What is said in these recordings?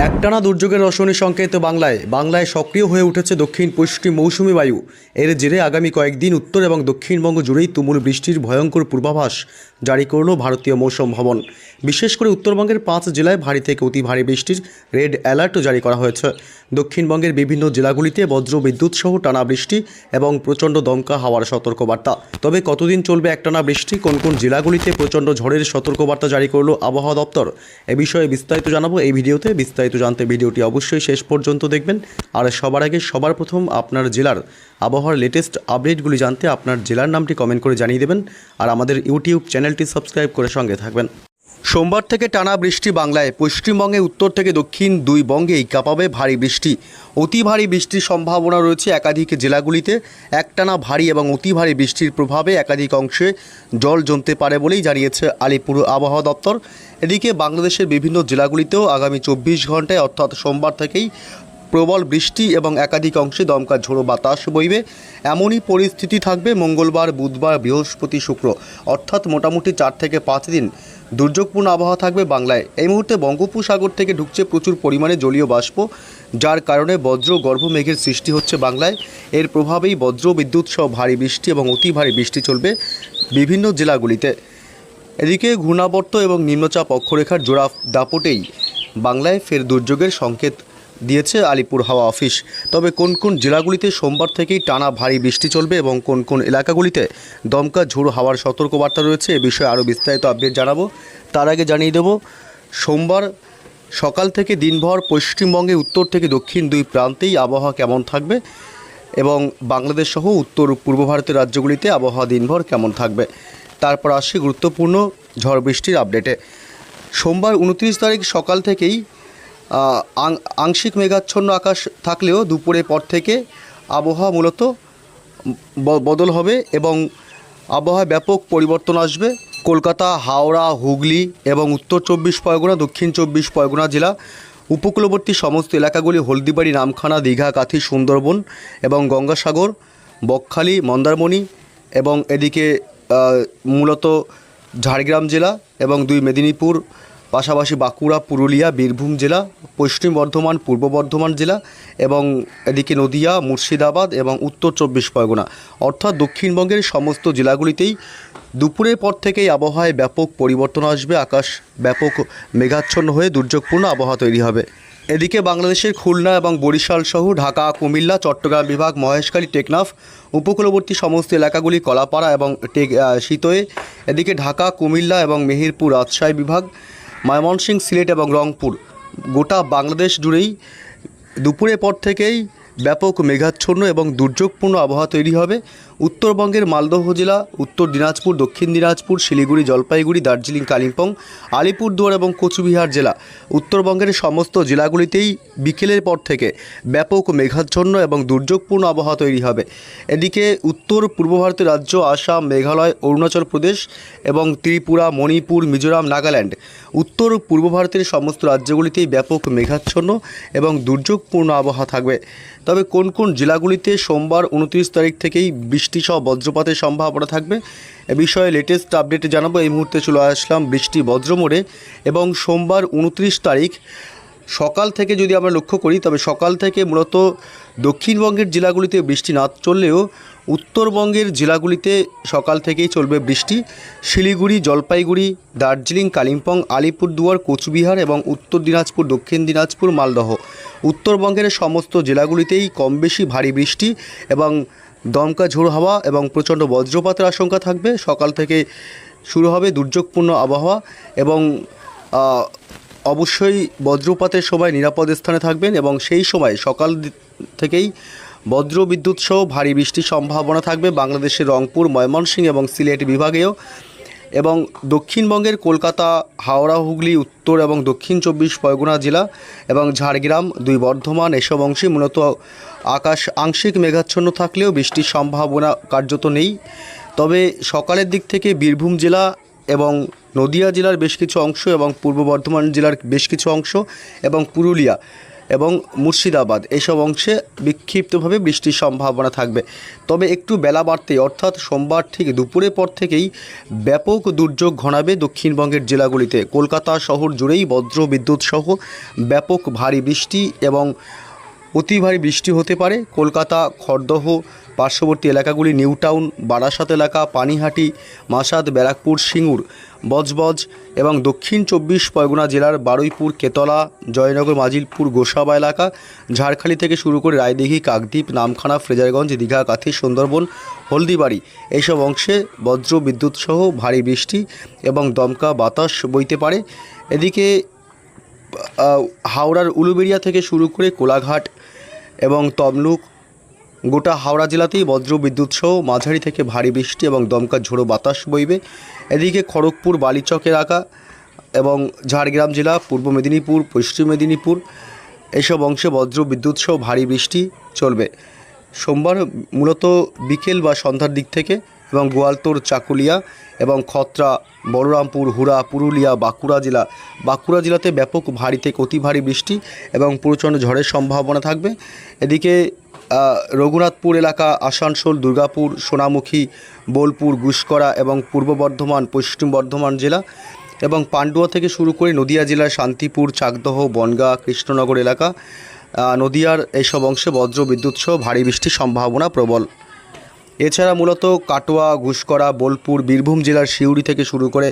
একটানা দুর্যোগের রসনী সংকেত বাংলায় সক্রিয় হয়ে উঠেছে দক্ষিণ পশ্চিম মৌসুমি বায়ু। এর জেরে আগামী কয়েকদিন উত্তর এবং দক্ষিণবঙ্গ জুড়েই তুমুল বৃষ্টির ভয়ঙ্কর পূর্বাভাস জারি করল ভারতীয় মৌসুম ভবন। বিশেষ করে উত্তরবঙ্গের 5 জেলায় ভারী থেকে অতি ভারী বৃষ্টির রেড অ্যালার্ট জারি করা হয়েছে। দক্ষিণবঙ্গের বিভিন্ন জেলাগুলিতে বজ্র বিদ্যুৎ সহ টানা বৃষ্টি এবং প্রচণ্ড দমকা হাওয়ার সতর্কবার্তা। তবে কতদিন চলবে একটানা বৃষ্টি, কোন কোন জেলাগুলিতে প্রচণ্ড ঝড়ের সতর্কবার্তা জারি করল আবহাওয়া দপ্তর, এ বিষয়ে বিস্তারিত জানাবো এই ভিডিওতে। বিস্তারিত জানতে ভিডিওটি অবশ্যই শেষ পর্যন্ত দেখবেন। আর সবার আগে সবার প্রথম আপনার জেলার আবহাওয়ার লেটেস্ট আপডেটগুলি জানতে আপনার জেলার নামটি কমেন্ট করে জানিয়ে দেবেন আর আমাদের ইউটিউব চ্যানেলটি সাবস্ক্রাইব করে সঙ্গে থাকবেন। সোমবার থেকে টানা বৃষ্টি বাংলায়। পশ্চিমবঙ্গে উত্তর থেকে দক্ষিণ দুই বঙ্গেই কাঁপাবে ভারী বৃষ্টি। অতি ভারী বৃষ্টির সম্ভাবনা রয়েছে একাধিক জেলাগুলিতে। একটানা ভারী এবং অতি ভারী বৃষ্টির প্রভাবে একাধিক অংশে জল জমতে পারে বলেই জানিয়েছে আলিপুর আবহাওয়া দপ্তর। এদিকে বাংলাদেশের বিভিন্ন জেলাগুলিতেও আগামী 24 ঘন্টায় অর্থাৎ সোমবার থেকেই প্রবল বৃষ্টি এবং একাধিক অংশে দমকা ঝোড়ো বাতাস বইবে, এমনই পরিস্থিতি থাকবে মঙ্গলবার, বুধবার, বৃহস্পতি, শুক্র, অর্থাৎ মোটামুটি 4 থেকে 5 দিন দুর্যোগপূর্ণ আবহাওয়া থাকবে বাংলায়। এই মুহূর্তে বঙ্গোপসাগর থেকে ঢুকছে প্রচুর পরিমাণে জলীয় বাষ্প, যার কারণে বজ্র গর্ভ মেঘের সৃষ্টি হচ্ছে বাংলায়। এর প্রভাবেই বজ্র বিদ্যুৎ সহ ভারী বৃষ্টি এবং অতি ভারী বৃষ্টি চলবে বিভিন্ন জেলাগুলিতে। এদিকে ঘূর্ণাবর্ত এবং নিম্নচাপ অক্ষরেখার জোড়া দাপটেই বাংলায় ফের দুর্যোগের সংকেত দিয়েছে আলিপুর হাওয়া অফিস। তবে কোন কোন জেলাগুলিতে সোমবার থেকেই টানা ভারী বৃষ্টি চলবে এবং কোন কোন এলাকাগুলিতে দমকা ঝোড়ো হাওয়ার সতর্কবার্তা রয়েছে, এ বিষয়ে আরও বিস্তারিত আপডেট জানাবো। তার আগে জানিয়ে দেব, সোমবার সকাল থেকে দিনভর পশ্চিমবঙ্গে উত্তর থেকে দক্ষিণ দুই প্রান্তেই আবহাওয়া কেমন থাকবে এবং বাংলাদেশ সহ উত্তর পূর্ব ভারতের রাজ্যগুলিতে আবহাওয়া দিনভর কেমন থাকবে। তারপর আসছে গুরুত্বপূর্ণ ঝড় বৃষ্টির আপডেটে। সোমবার 29 তারিখ সকাল থেকেই আংশিক মেঘাচ্ছন্ন আকাশ থাকলেও দুপুরের পর থেকে আবহাওয়া মূলত বদল হবে এবং আবহাওয়ায় ব্যাপক পরিবর্তন আসবে। কলকাতা, হাওড়া, হুগলি এবং উত্তর 24 পরগনা, দক্ষিণ 24 পরগনা জেলা, উপকূলবর্তী সমস্ত এলাকাগুলি, হলদিবাড়ি, নামখানা, দীঘা, কাথি, সুন্দরবন এবং গঙ্গাসাগর, বকখালি, মন্দারমণি এবং এদিকে মূলত ঝাড়গ্রাম জেলা এবং 2 মেদিনীপুর, পাশাপাশি বাঁকুড়া, পুরুলিয়া, বীরভূম জেলা, পশ্চিম বর্ধমান, পূর্ব বর্ধমান জেলা এবং এদিকে নদিয়া, মুর্শিদাবাদ এবং উত্তর 24 পরগনা, অর্থাৎ দক্ষিণবঙ্গের সমস্ত জেলাগুলিতেই দুপুরের পর থেকেই আবহাওয়ায় ব্যাপক পরিবর্তন আসবে। আকাশ ব্যাপক মেঘাচ্ছন্ন হয়ে দুর্যোগপূর্ণ আবহাওয়া তৈরি হবে। এদিকে বাংলাদেশের খুলনা এবং বরিশাল সহ ঢাকা, কুমিল্লা, চট্টগ্রাম বিভাগ, মহেশখালী, টেকনাফ, উপকূলবর্তী সমস্ত এলাকাগুলি, কলাপাড়া এবং শীতয়ে, এদিকে ঢাকা, কুমিল্লা এবং মেহেরপুর, রাজশাহী বিভাগ, ময়মনসিংহ, সিলেট এবং রংপুর, গোটা বাংলাদেশ জুড়েই দুপুরের পর থেকেই ব্যাপক মেঘাচ্ছন্ন এবং দুর্যোগপূর্ণ আবহাওয়া তৈরি হবে। উত্তরবঙ্গের মালদহ জেলা, উত্তর দিনাজপুর, দক্ষিণ দিনাজপুর, শিলিগুড়ি, জলপাইগুড়ি, দার্জিলিং, কালিম্পং, আলিপুরদুয়ার এবং কোচবিহার জেলা, উত্তরবঙ্গের সমস্ত জেলাগুলিতেই বিকেলের পর থেকে ব্যাপক মেঘাচ্ছন্ন এবং দুর্যোগপূর্ণ আবহাওয়া তৈরি হবে। এদিকে উত্তর পূর্ব ভারতের রাজ্য আসাম, মেঘালয়, অরুণাচল প্রদেশ এবং ত্রিপুরা, মণিপুর, মিজোরাম, নাগাল্যান্ড, উত্তর পূর্ব ভারতের সমস্ত রাজ্যগুলিতেই ব্যাপক মেঘাচ্ছন্ন এবং দুর্যোগপূর্ণ আবহাওয়া থাকবে। তবে কোন কোন জেলাগুলিতে সোমবার 29 তারিখ থেকেই বৃষ্টি সহ বজ্রপাতের সম্ভাবনা থাকবে, এ বিষয়ে লেটেস্ট আপডেটে জানাবো। এই মুহূর্তে চলে আসলাম বৃষ্টি বজ্র মোড়ে এবং সোমবার 29 তারিখ সকাল থেকে যদি আমরা লক্ষ্য করি, তবে সকাল থেকে মূলত দক্ষিণবঙ্গের জেলাগুলিতে বৃষ্টি না চললেও উত্তরবঙ্গের জেলাগুলিতে সকাল থেকেই চলবে বৃষ্টি। শিলিগুড়ি, জলপাইগুড়ি, দার্জিলিং, কালিম্পং, আলিপুরদুয়ার, কোচবিহার এবং উত্তর দিনাজপুর, দক্ষিণ দিনাজপুর, মালদহ, উত্তরবঙ্গের সমস্ত জেলাগুলিতেই কম বেশি ভারী বৃষ্টি এবং দমকা ঝোড়ো হাওয়া এবং প্রচণ্ড বজ্রপাতের আশঙ্কা থাকবে। সকাল থেকে শুরু হবে দুর্যোগপূর্ণ আবহাওয়া এবং অবশ্যই বজ্রপাতের সময় নিরাপদ স্থানে থাকবেন এবং সেই সময় সকাল থেকেই বজ্র বিদ্যুৎ সহ ভারী বৃষ্টির সম্ভাবনা থাকবে বাংলাদেশের রংপুর, ময়মনসিংহ এবং সিলেট বিভাগেও এবং দক্ষিণবঙ্গের কলকাতা, হাওড়া, হুগলি, উত্তর এবং দক্ষিণ 24 পরগনা জেলা এবং ঝাড়গ্রাম, 2 বর্ধমান, এসব অংশে মূলত আকাশ আংশিক মেঘাচ্ছন্ন থাকলেও বৃষ্টির সম্ভাবনা কার্যত নেই। তবে সকালের দিক থেকে বীরভূম জেলা এবং নদিয়া জেলার বেশ কিছু অংশ এবং পূর্ব বর্ধমান জেলার বেশ কিছু অংশ এবং পুরুলিয়া এবং মুর্শিদাবাদ এইসব অংশে বিক্ষিপ্তভাবে বৃষ্টির সম্ভাবনা থাকবে। তবে একটু বেলা বাড়তেই অর্থাৎ সোমবার ঠিক দুপুরের পর থেকেই ব্যাপক দুর্যোগ ঘনাবে দক্ষিণবঙ্গের জেলাগুলিতে। কলকাতা শহর জুড়েই বজ্র বিদ্যুৎ সহ ব্যাপক ভারী বৃষ্টি এবং অতি ভারী বৃষ্টি হতে পারে। কলকাতা, খড়দহ, পার্শ্ববর্তী এলাকাগুলি নিউ টাউন, বারাসাত এলাকা, পানিহাটি, মাসাদ, ব্যারাকপুর, সিঙ্গুর, বজবজ এবং দক্ষিণ 24 পরগনা জেলার বারুইপুর, কেতলা, জয়নগর, মাজিলপুর, গোসাবা এলাকা, ঝাড়খালি থেকে শুরু করে রায়দিঘি, কাকদ্বীপ, নামখানা, ফ্রেজারগঞ্জ, দীঘা, কাথি, সুন্দরবন, হলদিবাড়ি এইসব অংশে বজ্র বিদ্যুৎ সহ ভারী বৃষ্টি এবং দমকা বাতাস বইতে পারে। এদিকে হাওড়ার উলুবেড়িয়া থেকে শুরু করে কোলাঘাট এবং তমলুক, গোটা হাওড়া জেলাতেই বজ্র বিদ্যুৎ সহ মাঝারি থেকে ভারী বৃষ্টি এবং দমকা ঝোড়ো বাতাস বইবে। এদিকে খড়গপুর, বালিচক এলাকা এবং ঝাড়গ্রাম জেলা, পূর্ব মেদিনীপুর, পশ্চিম মেদিনীপুর এইসব অংশে বজ্র বিদ্যুৎ সহ ভারী বৃষ্টি চলবে সোমবার মূলত বিকেল বা সন্ধ্যার দিক থেকে। এবং গোয়ালতোড়, চাকুলিয়া এবং খত্রা, বলরামপুর, হুড়া, পুরুলিয়া, বাঁকুড়া জেলাতে ব্যাপক ভারী থেকে অতি ভারী বৃষ্টি এবং প্রচণ্ড ঝড়ের সম্ভাবনা থাকবে। এদিকে রঘুনাথপুর এলাকা, আসানসোল, দুর্গাপুর, সোনামুখী, বোলপুর, গুসকরা এবং পূর্ব বর্ধমান, পশ্চিম বর্ধমান জেলা এবং পান্ডুয়া থেকে শুরু করে নদিয়া জেলার শান্তিপুর, চাকদহ, বনগাঁ, কৃষ্ণনগর এলাকা, নদিয়ার এইসব অংশে বজ্র বিদ্যুৎ সহ ভারী বৃষ্টির সম্ভাবনা প্রবল। এছাড়া মূলত কাটোয়া, গুসকরা, বোলপুর, বীরভূম জেলার সিউড়ি থেকে শুরু করে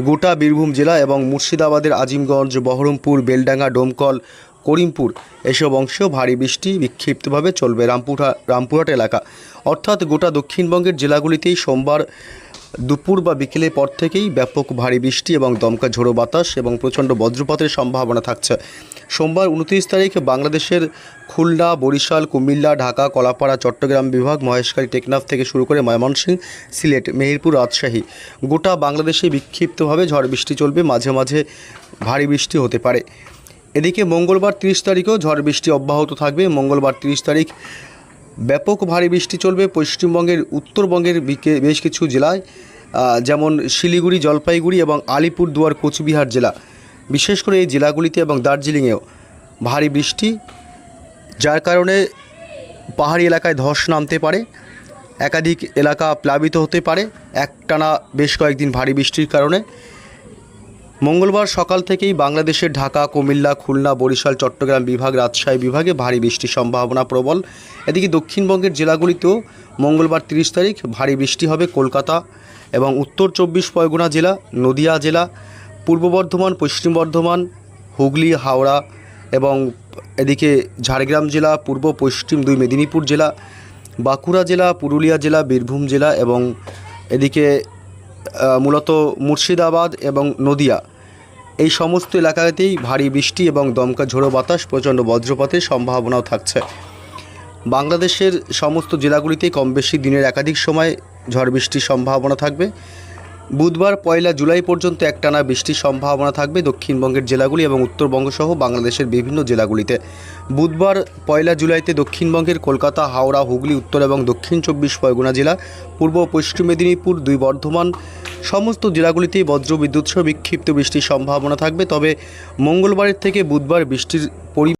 গোটা বীরভূম জেলা এবং মুর্শিদাবাদের আজিমগঞ্জ, বহরমপুর, বেলডাঙ্গা, ডোমকল, করিমপুর এসব অংশেও ভারী বৃষ্টি বিক্ষিপ্তভাবে চলবে। রামপুরহাট এলাকা অর্থাৎ গোটা দক্ষিণবঙ্গের জেলাগুলিতেই সোমবার দুপুর বা বিকেলের পর থেকেই ব্যাপক ভারী বৃষ্টি এবং দমকা ঝোড়ো বাতাস এবং প্রচণ্ড বজ্রপাতের সম্ভাবনা থাকছে। সোমবার 29 তারিখ বাংলাদেশের খুলনা, বরিশাল, কুমিল্লা, ঢাকা, কলাপাড়া, চট্টগ্রাম বিভাগ, মহেশখালী, টেকনাফ থেকে শুরু করে ময়মনসিংহ, সিলেট, মেহেরপুর, রাজশাহী গোটা বাংলাদেশে বিক্ষিপ্তভাবে ঝড় বৃষ্টি চলবে, মাঝে মাঝে ভারী বৃষ্টি হতে পারে। এদিকে মঙ্গলবার 30 তারিখেও ঝড় বৃষ্টি অব্যাহত থাকবে। মঙ্গলবার 30 তারিখ ব্যাপক ভারী বৃষ্টি চলবে পশ্চিমবঙ্গের উত্তরবঙ্গের বেশ কিছু জেলায়, যেমন শিলিগুড়ি, জলপাইগুড়ি এবং আলিপুরদুয়ার, কোচবিহার জেলা, বিশেষ করে এই জেলাগুলিতে এবং দার্জিলিংয়েও ভারী বৃষ্টি, যার কারণে পাহাড়ি এলাকায় ধস নামতে পারে, একাধিক এলাকা প্লাবিত হতে পারে একটানা বেশ কয়েকদিন ভারী বৃষ্টির কারণে। মঙ্গলবার সকাল থেকেই বাংলাদেশের ঢাকা, কুমিল্লা, খুলনা, বরিশাল, চট্টগ্রাম বিভাগ, রাজশাহী বিভাগে ভারী বৃষ্টির সম্ভাবনা প্রবল। এদিকে দক্ষিণবঙ্গের জেলাগুলিতেও মঙ্গলবার 30 তারিখ ভারী বৃষ্টি হবে। কলকাতা এবং উত্তর 24 পরগনা জেলা, নদিয়া জেলা, পূর্ব বর্ধমান, পশ্চিম বর্ধমান, হুগলি, হাওড়া এবং এদিকে ঝাড়গ্রাম জেলা, পূর্ব পশ্চিম 2 মেদিনীপুর জেলা, বাঁকুড়া জেলা, পুরুলিয়া জেলা, বীরভূম জেলা এবং এদিকে মূলত মুর্শিদাবাদ এবং নদিয়া এই সমস্ত এলাকাতেই ভারী বৃষ্টি এবং দমকা ঝোড়ো বাতাস, প্রচণ্ড বজ্রপাতের সম্ভাবনাও থাকছে। বাংলাদেশের সমস্ত জেলাগুলিতেই কম বেশি দিনের একাধিক সময় ঝড় বৃষ্টির সম্ভাবনা থাকবে। বুধবার 1 জুলাই পর্যন্ত একটানা বৃষ্টির সম্ভাবনা থাকবে দক্ষিণবঙ্গের জেলাগুলি এবং উত্তরবঙ্গ সহ বাংলাদেশের বিভিন্ন জেলাগুলিতে। বুধবার 1 জুলাইতে দক্ষিণবঙ্গের কলকাতা, হাওড়া, হুগলি, উত্তর এবং দক্ষিণ 24 পরগনা জেলা, পূর্ব পশ্চিম মেদিনীপুর, 2 বর্ধমান সমস্ত জেলাগুলিতেই বজ্র বিদ্যুৎ সহ বিক্ষিপ্ত বৃষ্টির সম্ভাবনা থাকবে। তবে মঙ্গলবারের থেকে বুধবার বৃষ্টির পরিমাণ